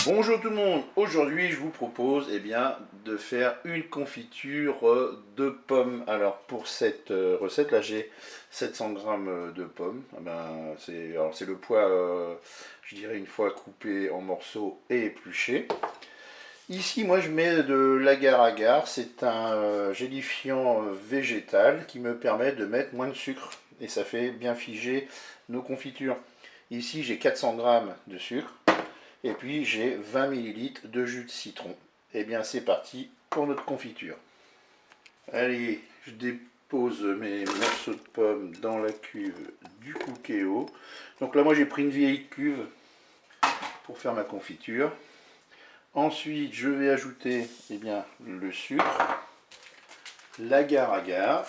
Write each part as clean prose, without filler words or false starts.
Bonjour tout le monde, aujourd'hui je vous propose de faire une confiture de pommes. Alors pour cette recette là j'ai 700 grammes de pommes. C'est le poids, je dirais une fois coupé en morceaux et épluché. Ici moi je mets de l'agar-agar, c'est un gélifiant végétal qui me permet de mettre moins de sucre et ça fait bien figer nos confitures. Ici j'ai 400 grammes de sucre. Et puis j'ai 20 ml de jus de citron. Et bien c'est parti pour notre confiture. Allez, je dépose mes morceaux de pommes dans la cuve du Cookéo. Donc là moi j'ai pris une vieille cuve pour faire ma confiture. Ensuite je vais ajouter le sucre, l'agar-agar.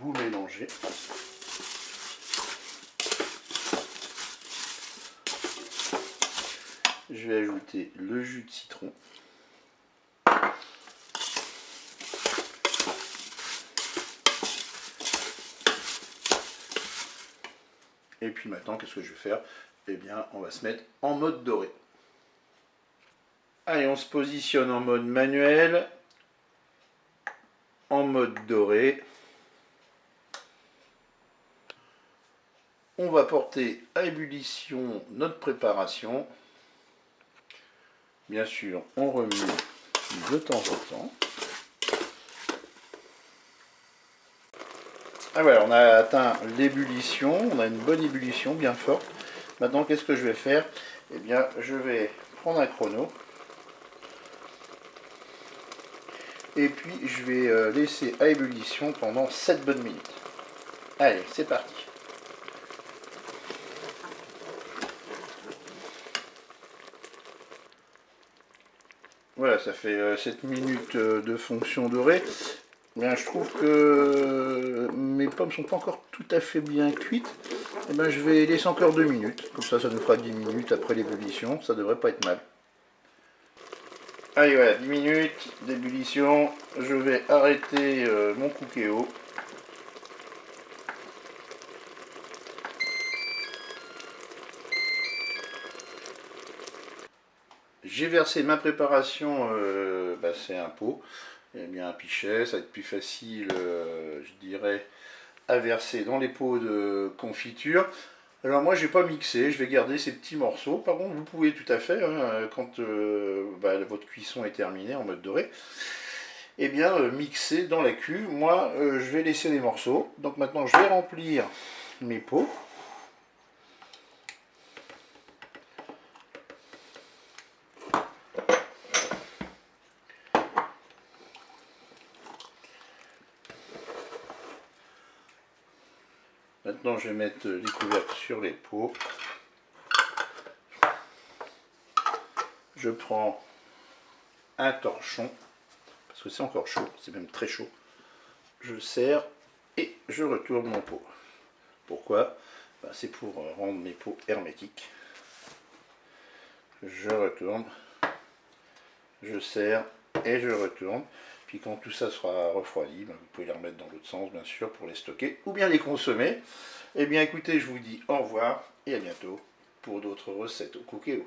Vous mélangez. Je vais ajouter le jus de citron. Et puis maintenant, qu'est-ce que je vais faire? Eh bien, on va se mettre en mode doré. Allez, on se positionne en mode manuel, en mode doré. On va porter à ébullition notre préparation. Bien sûr, on remue de temps en temps. Ah voilà, on a atteint l'ébullition, on a une bonne ébullition bien forte. Maintenant, qu'est-ce que je vais faire? Eh bien, je vais prendre un chrono. Et puis, je vais laisser à ébullition pendant 7 bonnes minutes. Allez, c'est parti. Voilà, ça fait 7 minutes de fonction dorée. Bien, je trouve que mes pommes sont pas encore tout à fait bien cuites. Et ben, je vais laisser encore 2 minutes. Comme ça nous fera 10 minutes après l'ébullition. Ça devrait pas être mal. Allez, voilà, 10 minutes d'ébullition. Je vais arrêter mon Cookéo. J'ai versé ma préparation, c'est un pot. Eh bien, un pichet, ça va être plus facile, je dirais, à verser dans les pots de confiture. Alors moi, je vais pas mixer, je vais garder ces petits morceaux. Par contre, vous pouvez tout à fait, quand votre cuisson est terminée en mode doré, mixer dans la cuve. Moi, je vais laisser les morceaux. Donc maintenant, je vais remplir mes pots. Maintenant, je vais mettre les couvercles sur les pots. Je prends un torchon, parce que c'est encore chaud, c'est même très chaud. Je serre et je retourne mon pot. Pourquoi? C'est pour rendre mes pots hermétiques. Je retourne, je serre et je retourne. Puis quand tout ça sera refroidi, vous pouvez les remettre dans l'autre sens bien sûr pour les stocker ou bien les consommer. Eh bien écoutez, je vous dis au revoir et à bientôt pour d'autres recettes au Cookéo.